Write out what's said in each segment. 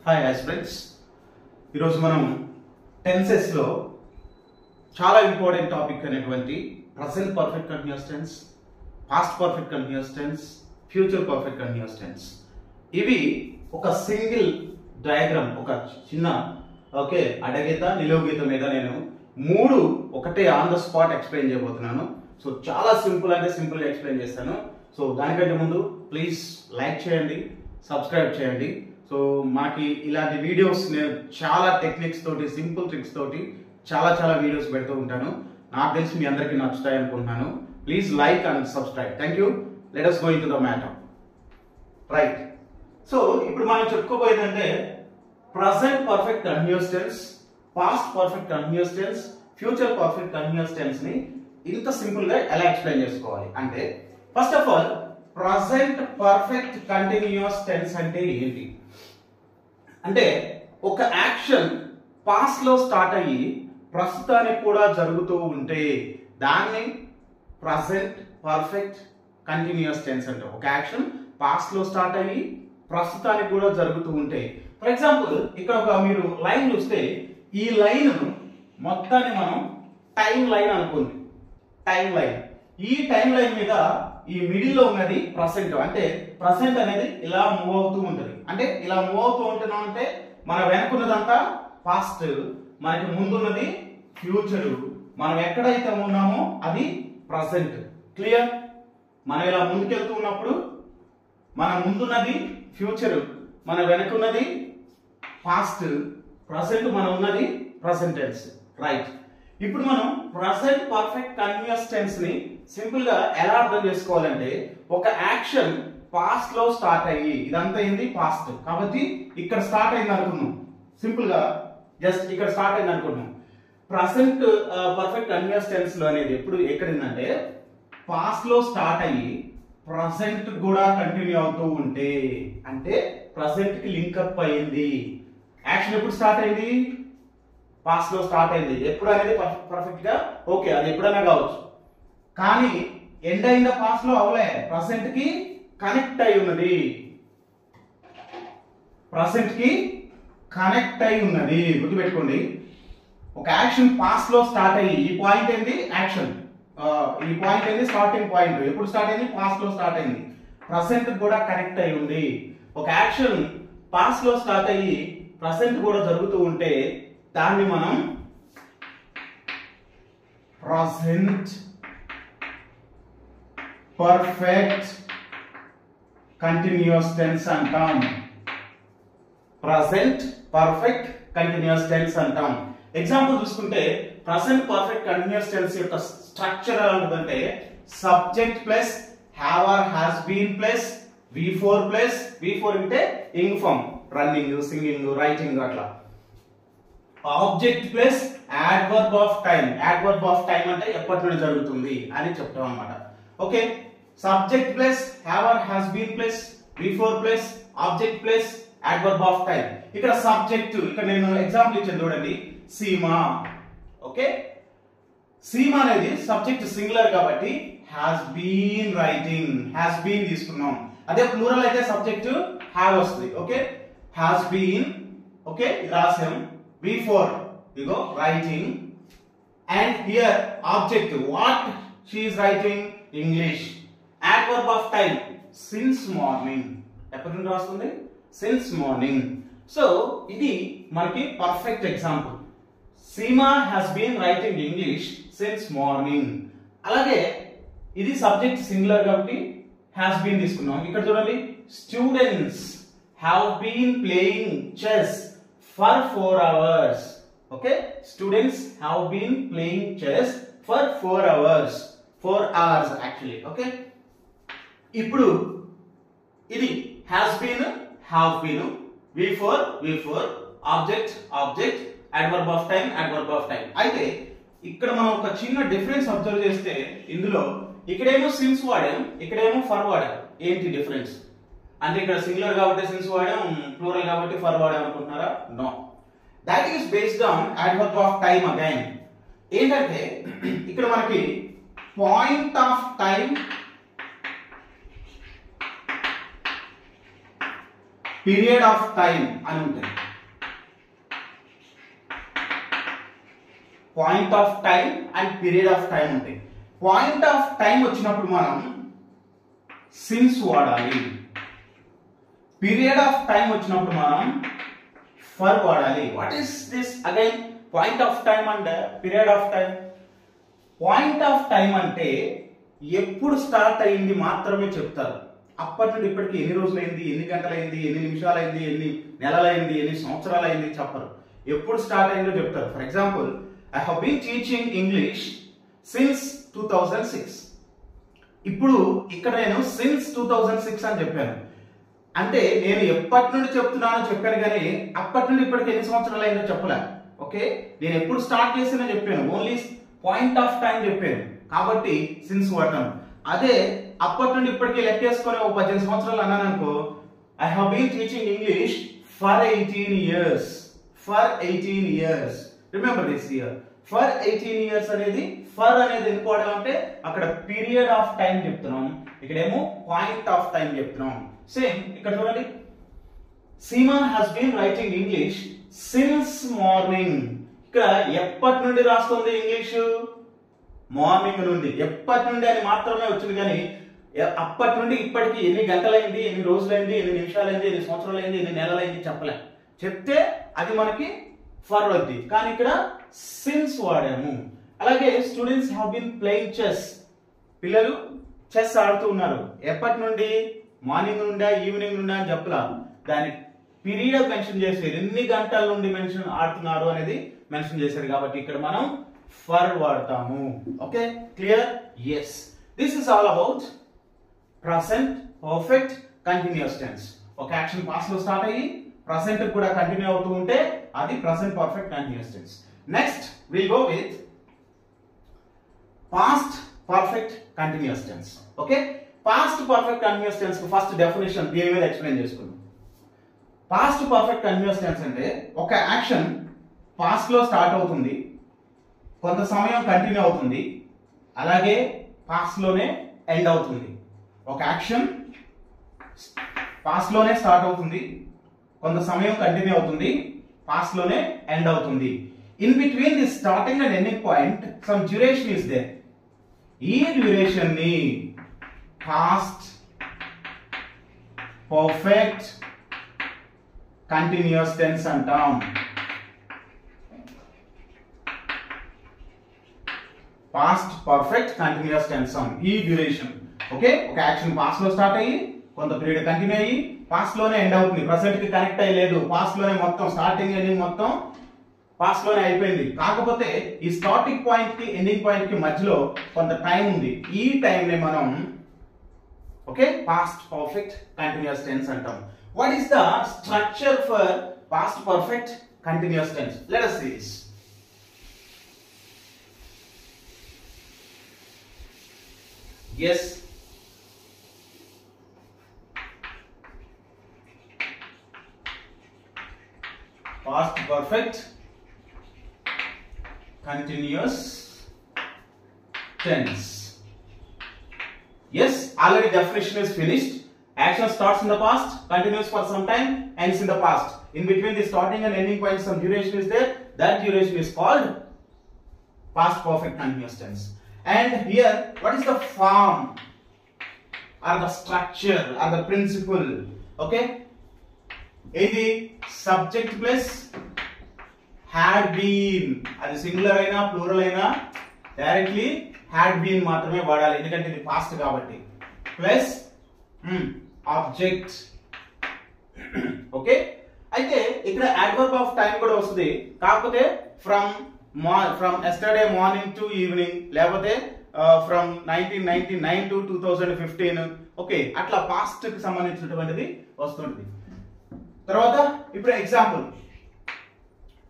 Hi friends, ఈరోజు మనం టెన్సెస్లో చాలా ఇంపార్టెంట్ టాపిక్ అనేటువంటి present perfect continuous tense, past perfect continuous tense, future perfect continuous tense. ఇవి ఒక సింగిల్ డయాగ్రామ్, ఒక చిన్న అడగీత నిలువు గీత మీద నేను మూడు ఒకటే ఆన్ ద స్పాట్ ఎక్స్ప్లెయిన్ చేయబోతున్నాను. సో చాలా సింపుల్ అంటే సింపుల్గా ఎక్స్ప్లెయిన్ చేస్తాను. సో దానికంటే ముందు ప్లీజ్ లైక్ చేయండి, సబ్స్క్రైబ్ చేయండి. సో మనకి ఇలాంటి వీడియోస్ నేను చాలా టెక్నిక్స్ తోటి, సింపుల్ ట్రిక్స్ తోటి చాలా వీడియోస్ పెడుతూ ఉంటాను. నాకు తెలిసి మీ అందరికీ నచ్చుతాయి అనుకుంటున్నాను. Please like and subscribe. Thank you. Let us go into the matter. Right. So ఇప్పుడు మనం చెప్పుకోబోయేదంటే present perfect continuous tense, past perfect continuous tense, future perfect continuous tense ని ఇంత సింపుల్ గా ఎలా ఎక్స్ప్లెయిన్ చేసుకోవాలి అంటే, first of all present perfect continuous tense అంటే ఏంటి అంటే, ఒక యాక్షన్ పాస్ట్ లో స్టార్ట్ అయ్యి ప్రస్తుతానికి కూడా జరుగుతూ ఉంటే దాన్ని ప్రజెంట్ పర్ఫెక్ట్ కంటిన్యూస్ టెన్స్ అంటే. ఒక యాక్షన్ పాస్ట్ లో స్టార్ట్ అయ్యి ప్రస్తుతానికి కూడా జరుగుతూ ఉంటే, ఫర్ ఎగ్జాంపుల్ ఇక్కడ ఒక మీరు లైన్ చూస్తే, ఈ లైన్ మొత్తాన్ని మనం టైం లైన్ అనుకుంది. టైం లైన్, ఈ టైం లైన్ మీద ఈ మిడిల్ లో ఉన్నది ప్రజెంట్. అంటే ప్రజెంట్ అనేది ఇలా మూవ్ అవుతూ ఉంటుంది. అంటే ఇలా మూవ్ అవుతూ ఉంటున్నాం అంటే మన వెనకున్నదంతా పాస్ట్, మనకి ముందున్నది ఫ్యూచర్, మనం ఎక్కడైతే ఉన్నామో అది ప్రజెంట్. క్లియర్? మనం ఇలా ముందుకెళ్తూ ఉన్నప్పుడు మన ముందున్నది ఫ్యూచర్, మన వెనకున్నది పాస్ట్, ప్రజెంట్ మనం ఉన్నది ప్రజెంట్ టెన్స్. రైట్. ఇప్పుడు మనం ప్రజెంట్ పర్ఫెక్ట్ కంటిన్యూస్ టెన్స్ ని సింపుల్ గా ఎలా అర్థం చేసుకోవాలంటే, ఒక యాక్షన్ పాస్ట్ లో స్టార్ట్ అయ్యి, ఇదంతా ఏంది పాస్ట్ కాబట్టి ఇక్కడ స్టార్ట్ అయింది అనుకున్నాం. సింపుల్ గా జస్ట్ ఇక్కడ స్టార్ట్ అయింది అనుకున్నాం. ప్రజెంట్ పర్ఫెక్ట్ కంటిన్యూస్ టెన్స్ లో అనేది ఎప్పుడు ఎక్కడిందంటే, పాస్ట్ లో స్టార్ట్ అయ్యి ప్రజెంట్ కూడా కంటిన్యూ అవుతూ ఉంటే, అంటే ప్రజెంట్ కి లింకప్ అయింది. యాక్షన్ ఎప్పుడు స్టార్ట్ అయింది? పాస్ట్ లో స్టార్ట్ అయింది. ఎప్పుడు అనేది పర్ఫెక్ట్ గా ఓకే, అది ఎప్పుడైనా కావచ్చు, కానీ ఎండ్ అయిన పాస్ట్ లో అవలే, ప్రజెంట్ కి కనెక్ట్ అయి ఉన్నది. ప్రజెంట్ కి కనెక్ట్ అయి ఉన్నది. గుర్తుపెట్టుకోండి, ఒక యాక్షన్ పాస్ట్ లో స్టార్ట్ అయ్యి, ఈ పాయింట్ ఏంటి యాక్షన్, ఈ పాయింట్ ఏంటి స్టార్టింగ్ పాయింట్. ఎప్పుడు స్టార్ట్ అయింది? పాస్ట్ లో స్టార్ట్ అయింది. ప్రజెంట్ కూడా కనెక్ట్ అయి ఉంది. ఒక యాక్షన్ పాస్ట్ లో స్టార్ట్ అయ్యి ప్రజెంట్ కూడా జరుగుతూ ఉంటే దాన్ని మనం ప్రజెంట్ పర్ఫెక్ట్ కంటిన్యూస్ టెన్స్ అంటాం. ప్రజెంట్ పర్ఫెక్ట్ కంటిన్యూస్ టెన్స్ అంటాం. ఎగ్జాంపుల్ చూసుకుంటే, ప్రజెంట్ పర్ఫెక్ట్ కంటిన్యూస్ టెన్స్ యొక్క స్ట్రక్చర్ ఎలా ఉంటుందంటే, subject plus have or has been plus V4 plus V4 అంటే ing form, running, singing, writing అట్లా. Object plus adverb of time. Adverb of time అంటే ఎప్పటి నుండి జరుగుతుంది అని చెప్తాం అన్నమాట. Okay. Subject plus have or has been plus V4 plus object plus adverb of time. ఇక్కడ సబ్జెక్ట్, ఇక్కడ నేను ఎగ్జాంపుల్ ఇచ్చాను చూడండి, సీమా. ఓకే, సీమా అనేది సబ్జెక్ట్ సింగులర్ కాబట్టి has been writing, has been తీసుకున్నాం. అదే ప్లూరల్ అయితే సబ్జెక్ట్ హ్యావ్ వస్తుంది. Okay, has been. ఓకే, రాసాం. V4 ఇగో writing, and here object what she is writing, English. Adverb of time since morning. ఎప్పటి నుండి రాస్తుంది? Since morning. సో ఇది మనకి perfect example. Seema has been writing English since morning. అలాగే ఇది సబ్జెక్ట్ సింగులర్ కాబట్టి హ్యాస్ బీన్ తీసుకున్నాం. ఇక్కడ చూడండి, students have been playing chess for 4 hours. Okay, students have been playing chess for 4 hours. 4 hours actually. Okay, ఇప్పుడు ఇది has been, have been, V4 object adverb of time అయితే ఇక్కడ మనం ఒక చిన్న డిఫరెన్స్ అబ్జర్వ్ చేస్తే, ఇందులో ఇక్కడేమో సిన్స్ వాడాం, ఇక్కడేమో ఫర్ వాడాం. ఏంటి డిఫరెన్స్ అంటే, ఇక్కడ సింగులర్ కాబట్టి సిన్స్ వాడాం, ప్లూరల్ కాబట్టి ఫర్ వాడాం అనుకుంటున్నారా? No, that is based on adverb of time again. ఏంటంటే ఇక్కడ మనకి point of time period of time అని ఉంటాయి. Point of time and period of time ఉంటాయి. పాయింట్ ఆఫ్ టైం వచ్చినప్పుడు మనం సిన్స్ వాడాలి. పీరియడ్ ఆఫ్ టైం వచ్చినప్పుడు మనం ఫర్ వాడాలి. What is this again? Point of time and period of time. Point of time అంటే ఎప్పుడు స్టార్ట్ అయింది మాత్రమే చెప్తారు. అప్పటి నుండి ఇప్పటికి ఎన్ని రోజులైంది, ఎన్ని గంటలైంది, ఎన్ని నిమిషాలైంది, ఎన్ని నెలలైంది, ఎన్ని సంవత్సరాలైంది చెప్పరు. ఎప్పుడు స్టార్ట్ అయిందో చెప్తారు. For example, I have been teaching English since 2006. ఇప్పుడు ఇక్కడ నేను since 2006 అని చెప్పాను. అంటే నేను ఎప్పటి నుండి చెప్తున్నానో చెప్పాను కానీ అప్పటి నుండి ఇప్పటికి ఎన్ని సంవత్సరాలు అయిందో చెప్పలే. ఓకే, నేను ఎప్పుడు స్టార్ట్ చేసినా చెప్పాను, ఓన్లీ పాయింట్ ఆఫ్ టైం చెప్పాను కాబట్టి సిన్స్ వాడతాను. అదే అప్పటి నుండి ఇప్పటికి లెక్కేసుకొని ఒక 18 సంవత్సరాలు అన్నాను అనుకో, I have been teaching English for 18 years. For 18 years. Remember this year. For 18 years అనేది ఫర్ అనేది ఎందుకు వాడాలంటే అక్కడ పీరియడ్ ఆఫ్ టైం చెప్తున్నాం, ఇక్కడేమో పాయింట్ ఆఫ్ టైం చెప్తున్నాం. సేమ్ ఇక్కడ చూడండి, Seema has been writing English since morning. ఇక్కడ ఎప్పటి నుండి రాస్తుంది ఇంగ్లీష్? మార్నింగ్ నుండి. ఎప్పటి నుండి అని మాత్రమే వచ్చింది కానీ అప్పటి నుండి ఇప్పటికి ఎన్ని గంటలైంది, ఎన్ని రోజులైంది, ఎన్ని నిమిషాలైంది, ఎన్ని సంవత్సరాలైంది, ఎన్ని నెలలైంది చెప్పలే. చెప్తే అది మనకి ఫర్ వద్ది, కానీ ఇక్కడ సిన్స్ వాడాము. అలాగే students have been playing chess. పిల్లలు చెస్ ఆడుతూ ఉన్నారు. ఎప్పటి నుండి? మార్నింగ్ నుండా, ఈవినింగ్ నుండా అని చెప్పలా, దాని పీరియడ్ మెన్షన్ చేశారు, ఎన్ని గంటల నుండి మెన్షన్ ఆడుతున్నారు అనేది మెన్షన్ చేశారు కాబట్టి ఇక్కడ మనం ఫర్ వాడతాము. Okay, clear? Yes, this is all about present perfect continuous tense. ఒక యాక్షన్ పాస్ట్ లో స్టార్ట్ అయ్యి ప్రెసెంట్ కూడా కంటిన్యూ అవుతూ ఉంటే అది present perfect continuous tense. Next will go with past perfect continuous tense. Okay, past perfect continuous tense కు first definition దీని మీద ఎక్స్ప్లెయిన్ చేసుకుందాం. పాస్ట్ పర్ఫెక్ట్ కంటిన్యూస్ టెన్స్ అంటే ఒక యాక్షన్ పాస్ట్ లో స్టార్ట్ అవుతుంది, కొంత సమయం కంటిన్యూ అవుతుంది, అలాగే పాస్ట్ లోనే ఎండ్ అవుతుంది. ఒక యాక్షన్ పాస్ట్ లోనే స్టార్ట్ అవుతుంది, కొంత సమయం కంటిన్యూ అవుతుంది, పాస్ట్ లోనే ఎండ్ అవుతుంది. In between the starting and ending point some duration is there. ఈ డ్యూరేషన్ ని పాస్ట్ పర్ఫెక్ట్ కంటిన్యూస్ టెన్స్ అంటాం. పాస్ట్ పర్ఫెక్ట్ కంటిన్యూస్ టెన్స్ ఈ డ్యూరేషన్. ఓకే, ఒక యాక్షన్ పాస్ట్ లో స్టార్ట్ అయ్యి కొంత పీరియడ్ కంటిన్యూ అయ్యి పాస్ట్ లోనే ఎండ్ అవుతుంది. ప్రెసెంట్ కి కనెక్ట్ అయ్యలేదు, పాస్ట్ లోనే మొత్తం స్టార్టింగ్ ఎండింగ్ మొత్తం పాస్ట్ లోనే అయిపోయింది. కాకపోతే ఈ స్టార్టింగ్ పాయింట్ కి ఎండింగ్ పాయింట్ కి మధ్యలో కొంత టైం ఉంది. ఈ టైం ని మనం okay past perfect continuous tense అంటాం. What is the structure for past perfect continuous tense? Let us see this. Yes, past perfect continuous tense. Yes, already definition is finished. Action starts in the past, continues for some time, ends in the past. In between the starting and ending point some duration is there. That duration is called past perfect continuous tense. And here, what is the form or the structure or the principle? Okay, ఇది subject plus had been. అది singular అయినా plural అయినా directly had been మాత్రమే వాడాలి, ఎందుకంటే ఇది past కాబట్టి. Plus object. Okay, అయితే ఇక్కడ adverb of time కూడా వస్తుంది, కాకపోతే from yesterday morning to evening, లేకపోతే from 1999 to 2015. ఓకే, అట్లా పాస్ట్ కి సంబంధించినటువంటిది వస్తుంది. తర్వాత ఇప్పుడు ఎగ్జాంపుల్,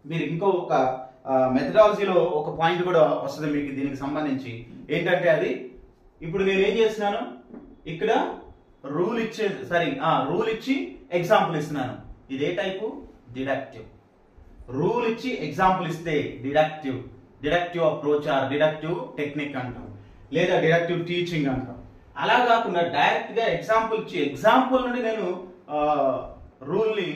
మీరు ఇంకో ఒక మెథడాలజీలో ఒక పాయింట్ కూడా వస్తుంది మీకు దీనికి సంబంధించి. ఏంటంటే అది ఇప్పుడు నేను ఏం చేస్తున్నాను, ఇక్కడ రూల్ ఇచ్చి ఎగ్జాంపుల్ ఇస్తున్నాను. ఇదే టైపు డిడక్టివ్. రూల్ ఇచ్చి ఎగ్జాంపుల్ ఇస్తే deductive approach or deductive technique అంటాం, లేదా డిడక్టివ్ టీచింగ్ అంటాం. అలా కాకుండా డైరెక్ట్ గా ఎగ్జాంపుల్ ఇచ్చి ఎగ్జాంపుల్ నుండి నేను రూల్ ని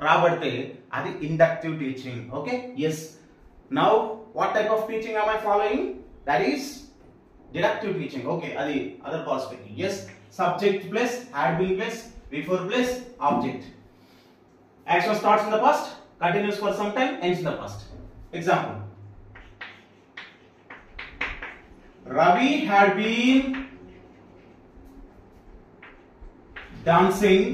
రాబడితే అది inductive teaching. Okay, yes. Now what type of teaching am I following? That is deductive teaching. Okay, అది other perspective. Yes, subject plus had been plus before plus object. Action starts in the past, continues for some time, ends in the past. Example: Ravi had been dancing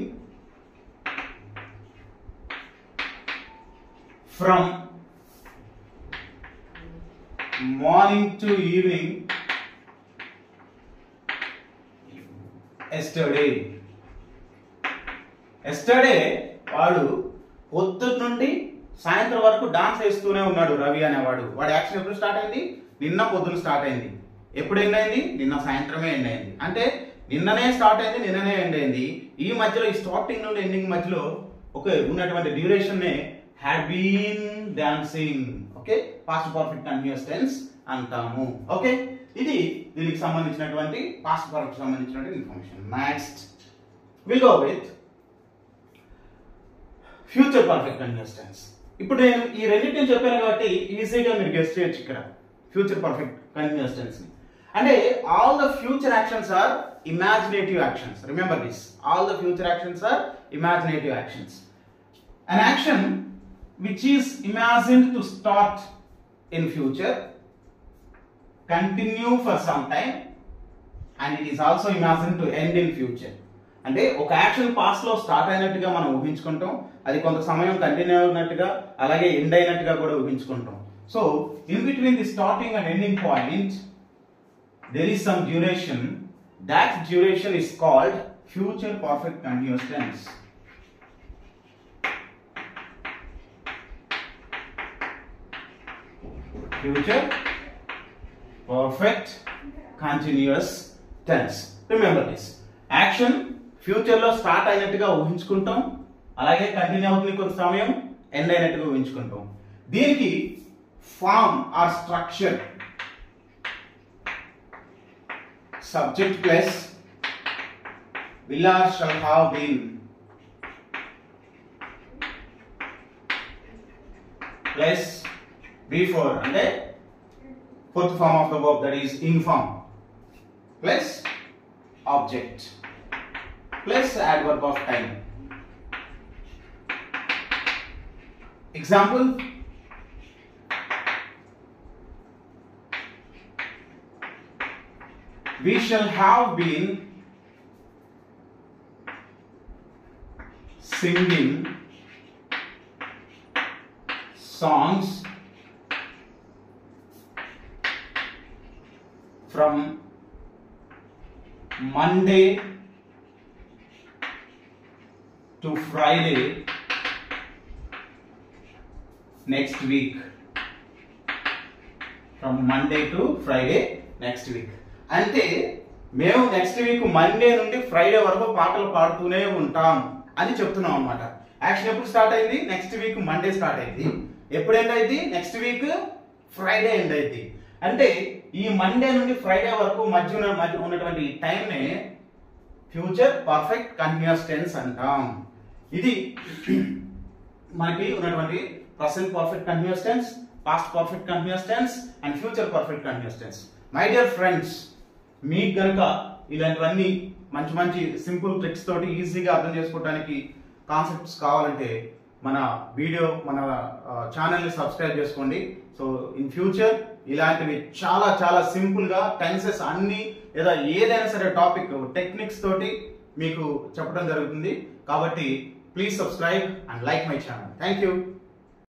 from morning to evening yesterday. వాడు పొద్దున్న నుండి సాయంత్రం వరకు dance వేస్తూనే ఉన్నాడు రవి అనేవాడు. వాడి action ఎప్పుడు స్టార్ట్ అయింది? నిన్న పొద్దున స్టార్ట్ అయింది. ఎప్పుడు ఎండ్ అయింది? నిన్న సాయంత్రమే ఎండ్ అయింది. అంటే నిన్ననే స్టార్ట్ అయింది, నిన్ననే ఎండ్ అయింది. ఈ మధ్యలో ఈ స్టార్టింగ్ నుండి ఎండింగ్ మధ్యలో ఉన్నటువంటి డ్యూరేషన్ నే had been dancing. Okay, past perfect continuous tense అంటాము. ఓకే, ఇది దీనికి సంబంధించినటువంటి పాస్ట్ పర్ఫెక్ట్ సంబంధించినటువంటి information. Next will go with future perfect continuous tense. ఇప్పుడు నేను ఈ రెండింటిని చెప్పాను కాబట్టి ఈజీగా మీరు గెస్ చేయొచ్చు ఇక్కడ ఫ్యూచర్ పర్ఫెక్ట్ కంటిన్యూస్ టెన్స్ ని. అంటే all the future actions are imaginative actions. Remember this, all the future actions are imaginative actions. An action which is imagined to start in future, continue for some time, and it is also imagined to end in future. అంటే ఒక action past లో start అయినట్టుగా మనం ఊహించుకుంటాం, అది కొంత సమయం continue అయినట్టుగా అలాగే ఎండ్ అయినట్టుగా కూడా ఊహించుకుంటాం. So in between the starting and ending point there is some duration. That duration is called future perfect continuous tense. Future perfect continuous tense. Remember this. Action future లో స్టార్ట్ అయినట్టుగా ఊహించుకుంటాం, అలాగే continue అవుతుంది కొంత సమయం, end అయినట్టుగా ఊహించుకుంటాం. దీనికి form or structure subject plus will or shall have been plus before అంటే fourth form of the verb, that is in form, plus object plus adverb of time. Example: we shall have been singing songs from Monday to Friday next week. From Monday to Friday next week. అంటే మేము next week Monday నుండి Friday వరకు పాటలు పాడుతూనే ఉంటాం అని చెప్తున్నాం అన్నమాట. Action ఎప్పుడు స్టార్ట్ అయింది? నెక్స్ట్ వీక్ మండే స్టార్ట్ అయింది. ఎప్పుడు ఎండ్ అయింది? నెక్స్ట్ వీక్ ఫ్రైడే ఎండ్ అయింది. అంటే ఈ మండే నుండి ఫ్రైడే వరకు మధ్య ఉన్నటువంటి టైం నే ఫ్యూచర్ పర్ఫెక్ట్ కంటిన్యూస్ టెన్స్ అంటాం. ఇది మనకి ఉన్నటువంటి present perfect continuous tense, past perfect continuous tense and future perfect continuous tense. My dear friends, మీకు గనుక ఇలాంటివన్నీ మంచి మంచి సింపుల్ ట్రిక్స్ తోటి ఈజీగా అర్థం చేసుకోవడానికి కాన్సెప్ట్స్ కావాలంటే మన ఛానల్ని సబ్స్క్రైబ్ చేసుకోండి. సో ఇన్ ఫ్యూచర్ ఇలాంటివి చాలా చాలా సింపుల్ గా టెన్సెస్ అన్ని లేదా ఏదైనా సరే టాపిక్ టెక్నిక్స్ తోటి మీకు చెప్పడం జరుగుతుంది. కాబట్టి please subscribe and like my channel. Thank you.